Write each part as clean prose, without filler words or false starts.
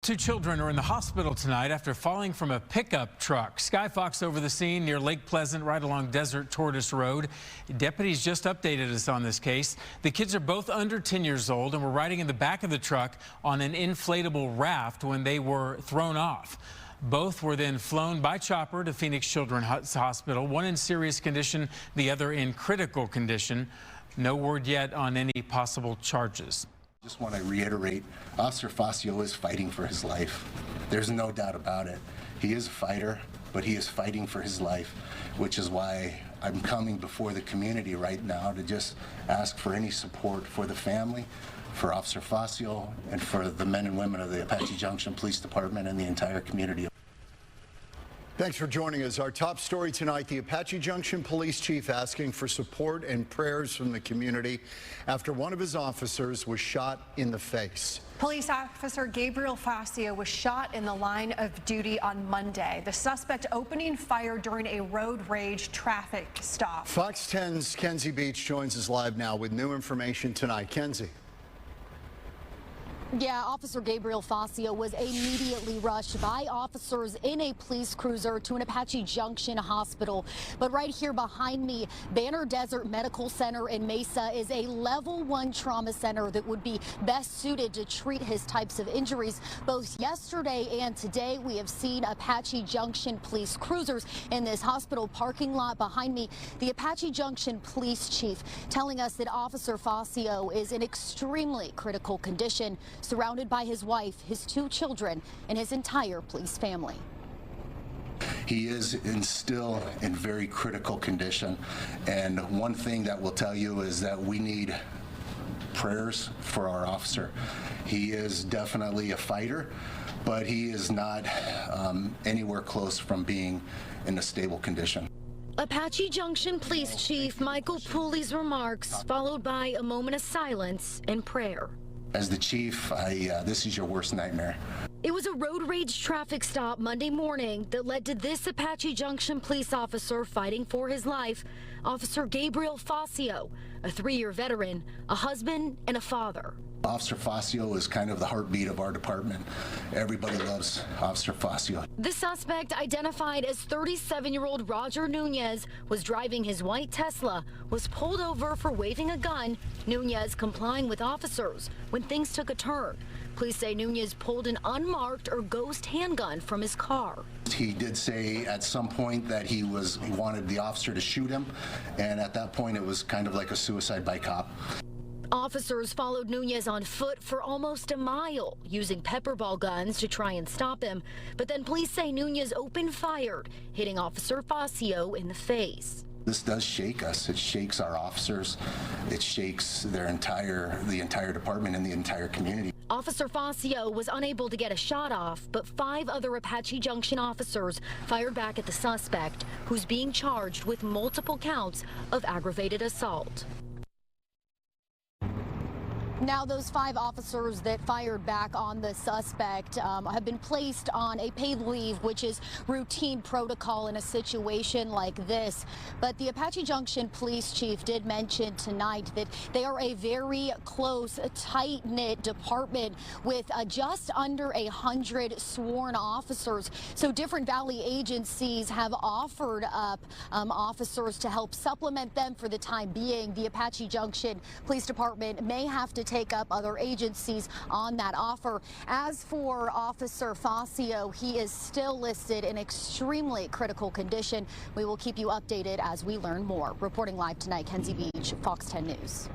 Two children are in the hospital tonight after falling from a pickup truck. Sky Fox over the scene near Lake Pleasant, right along Desert Tortoise Road. Deputies just updated us on this case. The kids are both under 10 years old and were riding in the back of the truck on an inflatable raft when they were thrown off. Both were then flown by chopper to Phoenix Children's Hospital, one in serious condition, the other in critical condition. No word yet on any possible charges. Just want to reiterate, Officer Facio is fighting for his life. There's no doubt about it. He is a fighter, but he is fighting for his life, which is why I'm coming before the community right now to just ask for any support for the family, for Officer Facio, and for the men and women of the Apache Junction Police Department and the entire community. Thanks for joining us. Our top story tonight, the Apache Junction Police Chief asking for support and prayers from the community after one of his officers was shot in the face. Police officer Gabriel Facio was shot in the line of duty on Monday. The suspect opening fire during a road rage traffic stop. Fox 10's Kenzie Beach joins us live now with new information tonight. Kenzie. Yeah, Officer Gabriel Facio was immediately rushed by officers in a police cruiser to an Apache Junction hospital. But right here behind me, Banner Desert Medical Center in Mesa is a level 1 trauma center that would be best suited to treat his types of injuries. Both yesterday and today, we have seen Apache Junction police cruisers in this hospital parking lot behind me. The Apache Junction police chief telling us that Officer Facio is in extremely critical condition, surrounded by his wife, his 2 children, and his entire police family. He is still in very critical condition, and one thing that we'll tell you is that we need prayers for our officer. He is definitely a fighter, but he is not anywhere close from being in a stable condition. Apache Junction Police Chief Michael Pooley's remarks, followed by a moment of silence and prayer. As the chief, this is your worst nightmare. It was a road rage traffic stop Monday morning that led to this Apache Junction police officer fighting for his life. Officer Gabriel Facio, a 3-year veteran, a husband, and a father. Officer Facio is kind of the heartbeat of our department. Everybody loves Officer Facio. The suspect, identified as 37-year-old Roger Nunez, was driving his white Tesla, was pulled over for waving a gun, Nunez complying with officers, when things took a turn. Police say Nunez pulled an unmarked or ghost handgun from his car. He did say at some point that he wanted the officer to shoot him, and at that point it was kind of like a suicide by cop. Officers followed Nunez on foot for almost a mile, using pepper ball guns to try and stop him. But then police say Nunez opened fire, hitting Officer Facio in the face. This does shake us. It shakes our officers. It shakes the entire department and the entire community. Officer Facio was unable to get a shot off, but 5 other Apache Junction officers fired back at the suspect, who's being charged with multiple counts of aggravated assault. Now, those 5 officers that fired back on the suspect have been placed on a paid leave, which is routine protocol in a situation like this. But the Apache Junction police chief did mention tonight that they are a very close, tight-knit department with just under 100 sworn officers. So different Valley agencies have offered up officers to help supplement them for the time being. The Apache Junction Police Department may have to take up other agencies on that offer. As for Officer Facio, he is still listed in extremely critical condition. We will keep you updated as we learn more. Reporting live tonight, Kenzie Beach, Fox 10 News.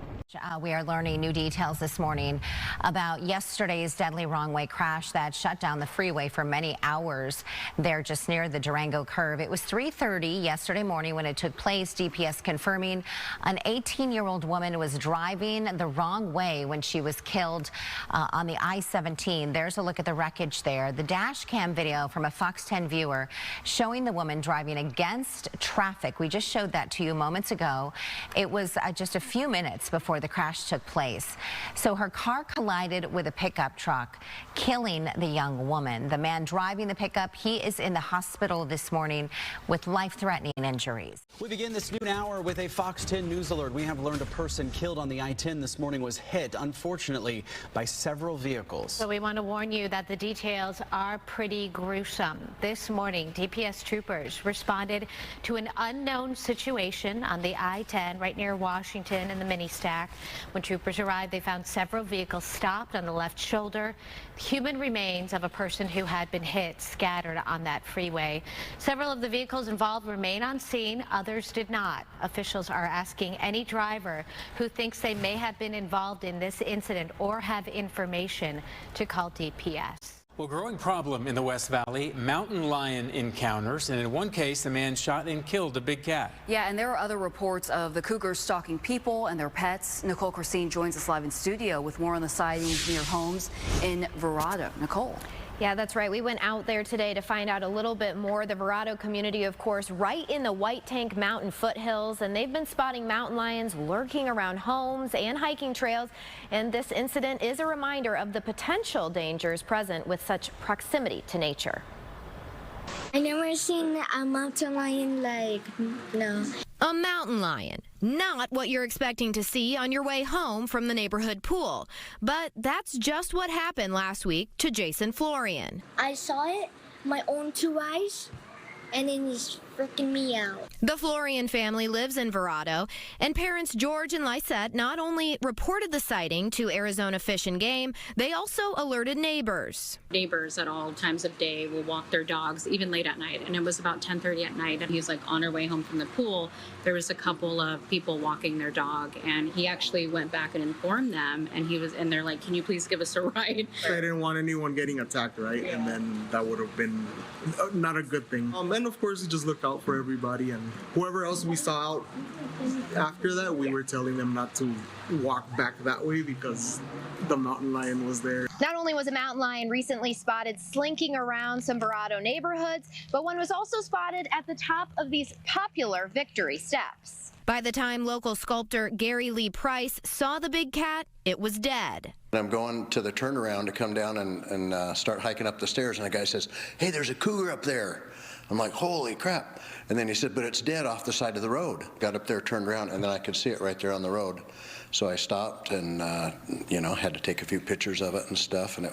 We are learning new details this morning about yesterday's deadly Wrongway crash that shut down the freeway for many hours there just near the Durango curve. It was 3:30 yesterday morning when it took place. DPS confirming an 18-year-old woman was driving the wrong way when she was killed on the I-17. There's a look at the wreckage there. The dash cam video from a Fox 10 viewer showing the woman driving against traffic. We just showed that to you moments ago. It was just a few minutes before the crash took place. So her car collided with a pickup truck, killing the young woman. The man driving the pickup, he is in the hospital this morning with life-threatening injuries. We begin this noon hour with a Fox 10 News alert. We have learned a person killed on the I-10 this morning was hit, unfortunately, by several vehicles. So we want to warn you that the details are pretty gruesome. This morning, DPS troopers responded to an unknown situation on the I-10 right near Washington and the mini stack. When troopers arrived, they found several vehicles stopped on the left shoulder. Human remains of a person who had been hit scattered on that freeway. Several of the vehicles involved remain on scene. Others did not. Officials are asking any driver who thinks they may have been involved in this incident or have information to call DPS. Well, growing problem in the West Valley, mountain lion encounters, and in one case, a man shot and killed a big cat. Yeah, and there are other reports of the cougars stalking people and their pets. Nicole Christine joins us live in studio with more on the sightings near homes in Verrado. Nicole. Yeah, that's right. We went out there today to find out a little bit more. The Verrado community, of course, right in the White Tank Mountain foothills, and they've been spotting mountain lions lurking around homes and hiking trails. And this incident is a reminder of the potential dangers present with such proximity to nature. I never seen a mountain lion no. A mountain lion, not what you're expecting to see on your way home from the neighborhood pool. But that's just what happened last week to Jason Florian. I saw it, my own 2 eyes, and then it's freaking me out. The Florian family lives in Verrado, and parents George and Lysette not only reported the sighting to Arizona Fish and Game, they also alerted neighbors. Neighbors at all times of day will walk their dogs, even late at night. And it was about 10:30 at night, and he was like on her way home from the pool. There was a couple of people walking their dog, and he actually went back and informed them, and they're like, "Can you please give us a ride?" I didn't want anyone getting attacked, right? And then that would have been not a good thing. And of course, we just looked out for everybody, and whoever else we saw out after that, we were telling them not to walk back that way because the mountain lion was there. Not only was a mountain lion recently spotted slinking around some Verrado neighborhoods, but one was also spotted at the top of these popular Victory Steps. By the time local sculptor Gary Lee Price saw the big cat, it was dead. I'm going to the turnaround to come down and start hiking up the stairs, and a guy says, "Hey, there's a cougar up there." I'm like, holy crap. And then he said, but it's dead off the side of the road. Got up there, turned around, and then I could see it right there on the road. So I stopped and, had to take a few pictures of it and stuff. And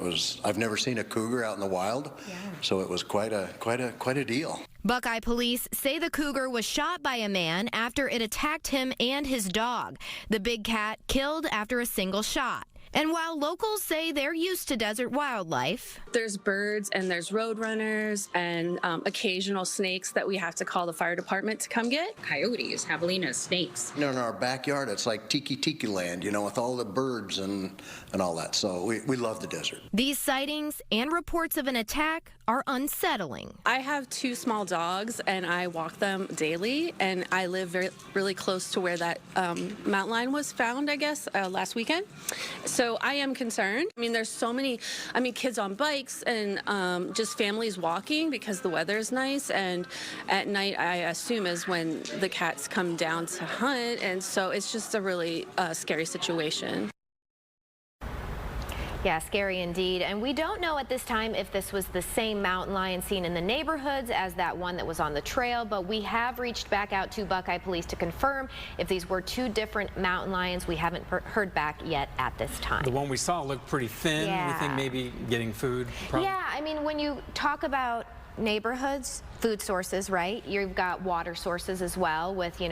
I've never seen a cougar out in the wild. Yeah. So it was quite a deal. Buckeye police say the cougar was shot by a man after it attacked him and his dog. The big cat killed after a single shot. And while locals say they're used to desert wildlife, There's birds and there's roadrunners and occasional snakes that we have to call the fire department to come get. Coyotes, javelinas, snakes. In our backyard, it's like tiki land, with all the birds and all that. So we love the desert. These sightings and reports of an attack are unsettling. I have 2 small dogs and I walk them daily, and I live really close to where that mountain lion was found, I guess, last weekend. So I am concerned. There's so many, kids on bikes and just families walking because the weather is nice. And at night, I assume, is when the cats come down to hunt. And so it's just a really scary situation. Yeah, scary indeed. And we don't know at this time if this was the same mountain lion seen in the neighborhoods as that one that was on the trail, but we have reached back out to Buckeye police to confirm if these were 2 different mountain lions. We haven't heard back yet at this time. The one we saw looked pretty thin. Yeah. We think maybe getting food. Probably. Yeah, when you talk about neighborhoods, food sources, right? You've got water sources as well with,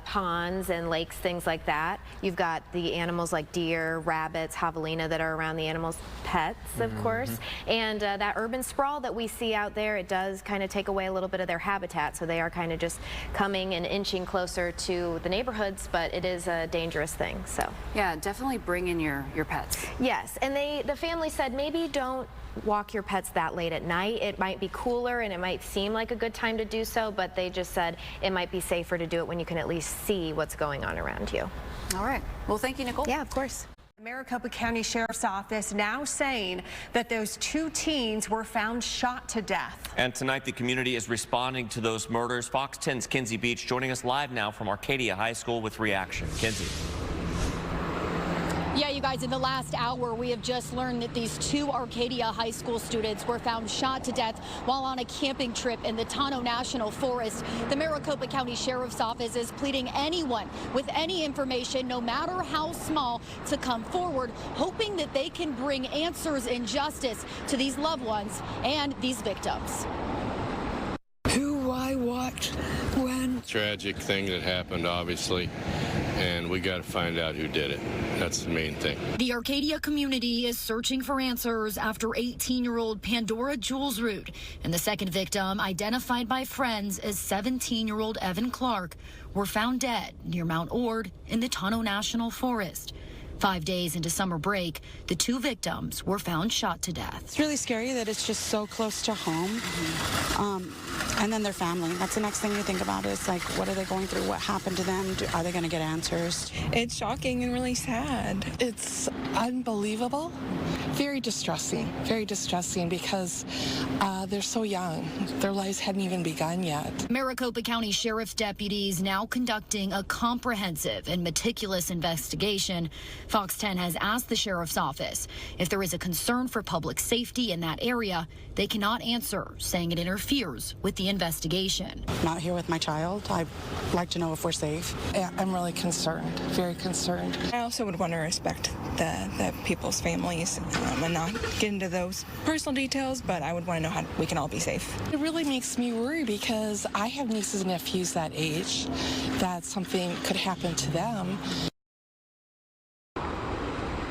ponds and lakes, things like that. You've got the animals like deer, rabbits, javelina that are around the animals' pets, of course. And that urban sprawl that we see out there, it does kind of take away a little bit of their habitat. So they are kind of just coming and inching closer to the neighborhoods, but it is a dangerous thing, so. Yeah, definitely bring in your pets. Yes, and the family said maybe don't walk your pets that late at night. It might be cooler and it might seem like a good time to do so, but they just said it might be safer to do it when you can at least see what's going on around you. All right. Well, thank you, Nicole. Yeah, of course. Maricopa County Sheriff's Office now saying that those 2 teens were found shot to death. And tonight the community is responding to those murders. Fox 10's Kinsey Beach joining us live now from Arcadia High School with reaction. Kinsey. Yeah, you guys, in the last hour, we have just learned that these two Arcadia High School students were found shot to death while on a camping trip in the Tonto National Forest. The Maricopa County Sheriff's Office is pleading anyone with any information, no matter how small, to come forward, hoping that they can bring answers and justice to these loved ones and these victims. Who, why, what, when? Tragic thing that happened, obviously, and we got to find out who did it. That's the main thing. The Arcadia community is searching for answers after 18-year-old Pandora Jules Root and the second victim, identified by friends as 17-year-old Evan Clark, were found dead near Mount Ord in the Tonto National Forest. 5 days into summer break, the two victims were found shot to death. It's really scary that it's just so close to home. And then their family. That's the next thing you think about is, like, what are they going through? What happened to them? Are they going to get answers? It's shocking and really sad. It's unbelievable. Very distressing because they're so young. Their lives hadn't even begun yet. Maricopa County Sheriff's deputies now conducting a comprehensive and meticulous investigation. Fox 10 has asked the Sheriff's Office if there is a concern for public safety in that area. They cannot answer, saying it interferes with the investigation. Not here with my child. I'd like to know if we're safe. Yeah, I'm really concerned, very concerned. I also would want to respect the people's families and not get into those personal details, but I would want to know how we can all be safe. It really makes me worry because I have nieces and nephews that age, that something could happen to them.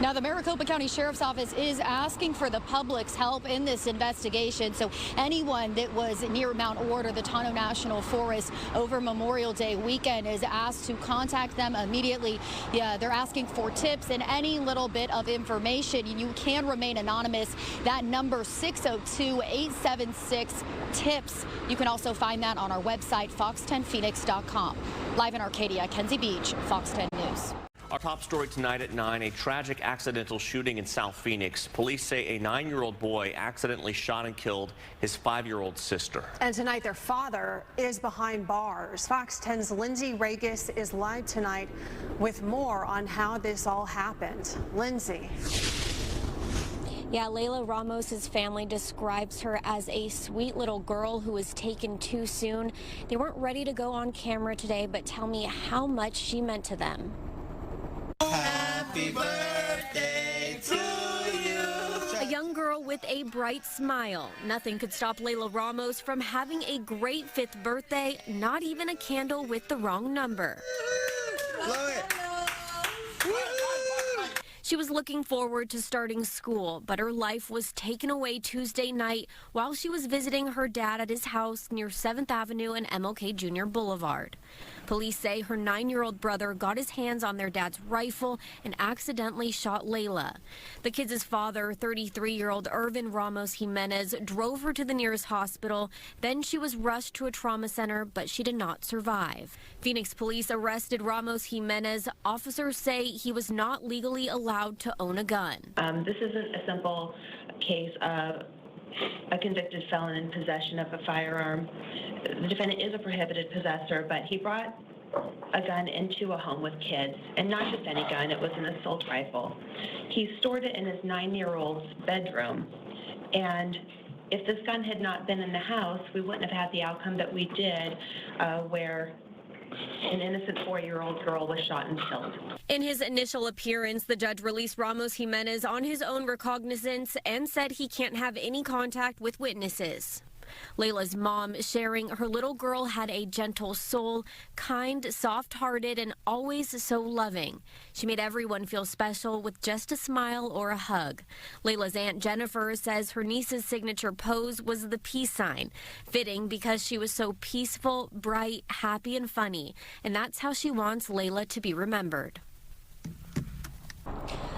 Now, the Maricopa County Sheriff's Office is asking for the public's help in this investigation. So anyone that was near Mount Ord or the Tonto National Forest over Memorial Day weekend is asked to contact them immediately. Yeah, they're asking for tips and any little bit of information. You can remain anonymous. That number 602-876-TIPS. You can also find that on our website, fox10phoenix.com. Live in Arcadia, Kenzie Beach, Fox 10 News. Our top story tonight at 9, a tragic accidental shooting in South Phoenix. Police say a 9-year-old boy accidentally shot and killed his 5-year-old sister. And tonight, their father is behind bars. Fox 10's Lindsay Regis is live tonight with more on how this all happened. Lindsay. Yeah, Layla Ramos's family describes her as a sweet little girl who was taken too soon. They weren't ready to go on camera today, but tell me how much she meant to them. Happy birthday to you. A young girl with a bright smile. Nothing could stop Layla Ramos from having a great 5th birthday, not even a candle with the wrong number. She was looking forward to starting school, but her life was taken away Tuesday night while she was visiting her dad at his house near 7th Avenue and MLK Jr. Boulevard. Police say her 9-year-old brother got his hands on their dad's rifle and accidentally shot Layla. The kids' father, 33-year-old Irvin Ramos Jimenez, drove her to the nearest hospital. Then she was rushed to a trauma center, but she did not survive. Phoenix police arrested Ramos Jimenez. Officers say he was not legally allowed to own a gun. This isn't a simple case of a convicted felon in possession of a firearm. The defendant is a prohibited possessor, but he brought a gun into a home with kids, and not just any gun, it was an assault rifle. He stored it in his 9-year-old's bedroom, and if this gun had not been in the house, we wouldn't have had the outcome that we did, where an innocent 4-year-old girl was shot and killed. In his initial appearance, the judge released Ramos Jimenez on his own recognizance and said he can't have any contact with witnesses. Layla's mom sharing her little girl had a gentle soul, kind, soft-hearted, and always so loving. She made everyone feel special with just a smile or a hug. Layla's aunt Jennifer says her niece's signature pose was the peace sign, fitting because she was so peaceful, bright, happy, and funny, and that's how she wants Layla to be remembered.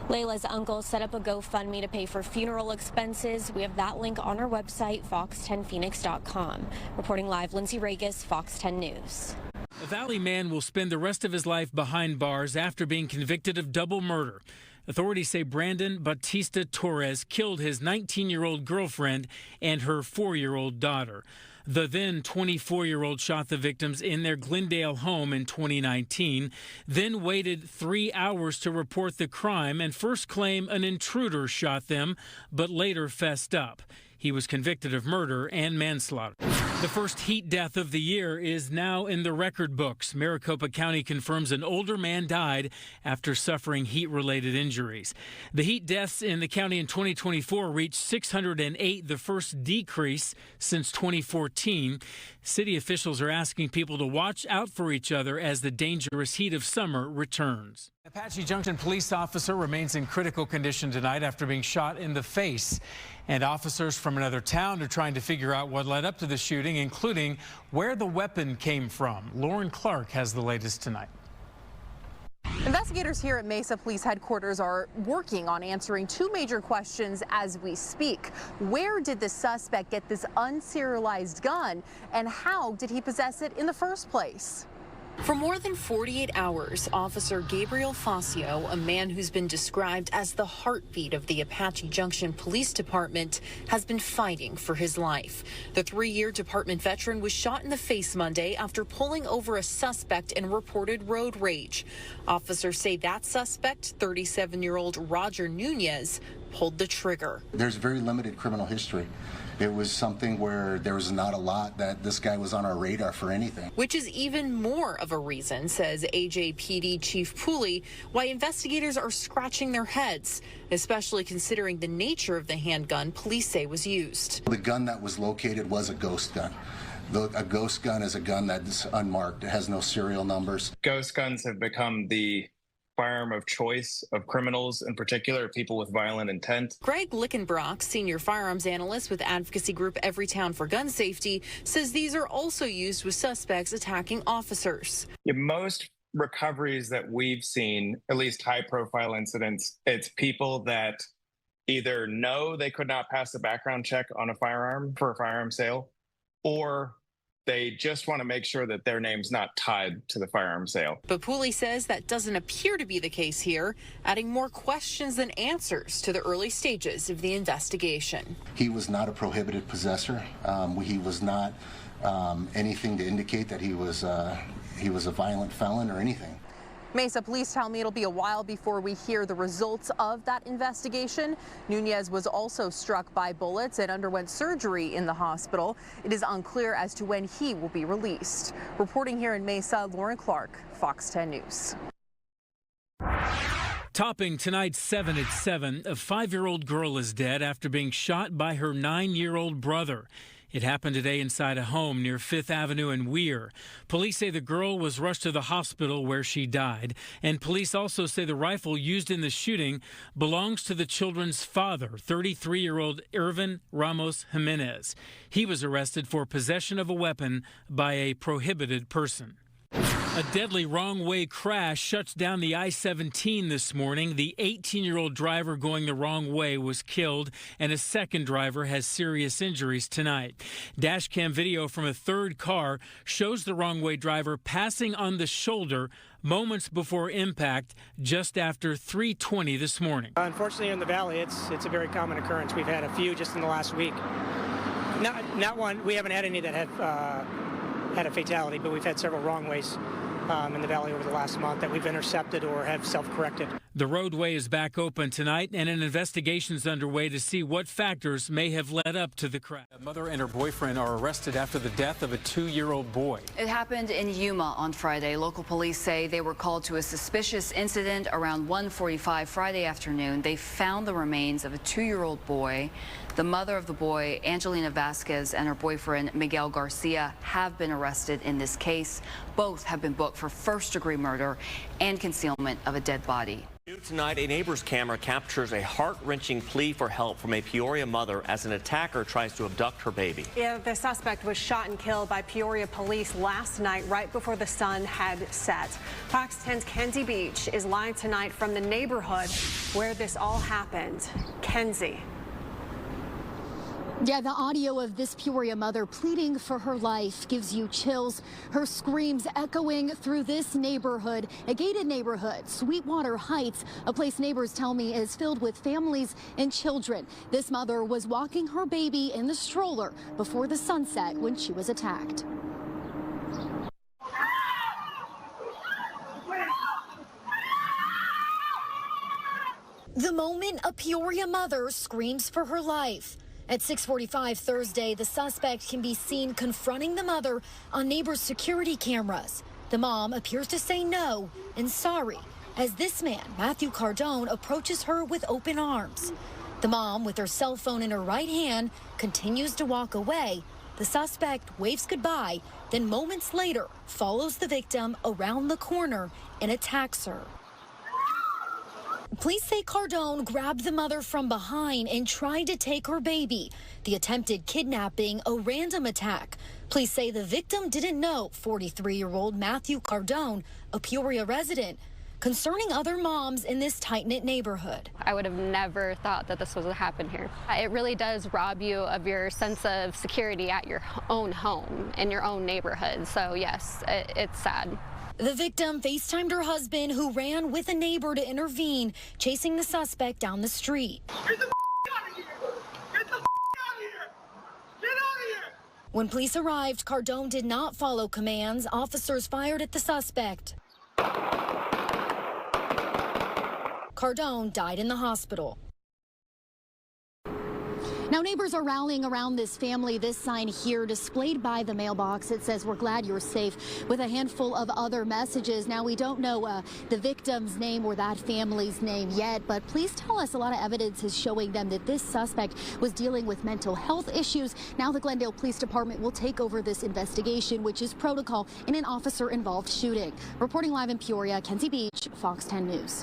Layla's uncle set up a GoFundMe to pay for funeral expenses. We have that link on our website, fox10phoenix.com. Reporting live, Lindsay Regis, Fox 10 News. A Valley man will spend the rest of his life behind bars after being convicted of double murder. Authorities say Brandon Batista Torres killed his 19-year-old girlfriend and her 4-year-old daughter. The then 24-year-old shot the victims in their Glendale home in 2019, then waited 3 hours to report the crime and first claim an intruder shot them, but later fessed up. He was convicted of murder and manslaughter. The first heat death of the year is now in the record books. Maricopa County confirms an older man died after suffering heat-related injuries. The heat deaths in the county in 2024 reached 608, the first decrease since 2014. City officials are asking people to watch out for each other as the dangerous heat of summer returns. Apache Junction police officer remains in critical condition tonight after being shot in the face. And officers from another town are trying to figure out what led up to the shooting, including where the weapon came from. Lauren Clark has the latest tonight. Investigators here at Mesa Police Headquarters are working on answering two major questions as we speak. Where did the suspect get this unserialized gun, and how did he possess it in the first place? For more than 48 hours, Officer Gabriel Facio, a man who's been described as the heartbeat of the Apache Junction Police Department, has been fighting for his life. The 3-year department veteran was shot in the face Monday after pulling over a suspect in reported road rage. Officers say that suspect, 37-year-old Roger Nunez, pulled the trigger. There's very limited criminal history. It was something where there was not a lot that this guy was on our radar for anything. Which is even more of a reason, says AJPD Chief Pooley, why investigators are scratching their heads, especially considering the nature of the handgun police say was used. The gun that was located was a ghost gun. A ghost gun is a gun that's unmarked. It has no serial numbers. Ghost guns have become the firearm of choice of criminals, in particular people with violent intent. Greg Lickenbrock, senior firearms analyst with advocacy group Everytown for Gun Safety, says these are also used with suspects attacking officers. Most recoveries that we've seen, at least high-profile incidents, it's people that either know they could not pass a background check on a firearm for a firearm sale, or they just want to make sure that their name's not tied to the firearm sale. But Pooley says that doesn't appear to be the case here, adding more questions than answers to the early stages of the investigation. He was not a prohibited possessor. He was not anything to indicate that he was a violent felon or anything. Mesa police tell me it'll be a while before we hear the results of that investigation. Nunez was also struck by bullets and underwent surgery in the hospital. It is unclear as to when he will be released. Reporting here in Mesa, Lauren Clark, Fox 10 News. Topping tonight's 7 at 7, a 5-year-old girl is dead after being shot by her 9-year-old brother. It happened today inside a home near 5th Avenue and Weir. Police say the girl was rushed to the hospital where she died. And police also say the rifle used in the shooting belongs to the children's father, 33-year-old Irvin Ramos Jimenez. He was arrested for possession of a weapon by a prohibited person. A deadly wrong-way crash shuts down the I-17 this morning. The 18-year-old driver going the wrong way was killed, and a second driver has serious injuries tonight. Dashcam video from a third car shows the wrong-way driver passing on the shoulder moments before impact just after 3:20 this morning. Unfortunately, in the valley, it's a very common occurrence. We've had a few just in the last week. Not one. We haven't had any that have had a fatality, but we've had several wrong ways in the valley over the last month that we've intercepted or have self-corrected. The roadway is back open tonight, and an investigation is underway to see what factors may have led up to the crash. A mother and her boyfriend are arrested after the death of a 2-year-old boy. It happened in Yuma on Friday. Local police say they were called to a suspicious incident around 1:45 Friday afternoon. They found the remains of a 2-year-old boy. The mother of the boy, Angelina Vasquez, and her boyfriend, Miguel Garcia, have been arrested in this case. Both have been booked for first-degree murder and concealment of a dead body. Tonight, a neighbor's camera captures a heart-wrenching plea for help from a Peoria mother as an attacker tries to abduct her baby. Yeah, the suspect was shot and killed by Peoria police last night, right before the sun had set. Fox 10's Kenzie Beach is live tonight from the neighborhood where this all happened. Kenzie. Yeah, the audio of this Peoria mother pleading for her life gives you chills. Her screams echoing through this neighborhood, a gated neighborhood, Sweetwater Heights, a place neighbors tell me is filled with families and children. This mother was walking her baby in the stroller before the sunset when she was attacked. The moment a Peoria mother screams for her life. At 6:45 Thursday, the suspect can be seen confronting the mother on neighbors' security cameras. The mom appears to say no and sorry as this man, Matthew Cardone, approaches her with open arms. The mom, with her cell phone in her right hand, continues to walk away. The suspect waves goodbye, then moments later follows the victim around the corner and attacks her. Police say Cardone grabbed the mother from behind and tried to take her baby. The attempted kidnapping, a random attack. Police say the victim didn't know 43-year-old Matthew Cardone, a Peoria resident, concerning other moms in this tight-knit neighborhood. I would have never thought that this was to happen here. It really does rob you of your sense of security at your own home, in your own neighborhood. So yes, it's sad. The victim FaceTimed her husband, who ran with a neighbor to intervene, chasing the suspect down the street. Get the out of here! Get the out of here! Get out of here! When police arrived, Cardone did not follow commands. Officers fired at the suspect. Cardone died in the hospital. Now, neighbors are rallying around this family. This sign here displayed by the mailbox, it says, "We're glad you're safe," with a handful of other messages. Now, we don't know the victim's name or that family's name yet, but police tell us a lot of evidence is showing them that this suspect was dealing with mental health issues. Now, the Glendale Police Department will take over this investigation, which is protocol in an officer-involved shooting. Reporting live in Peoria, Kenzie Beach, Fox 10 News.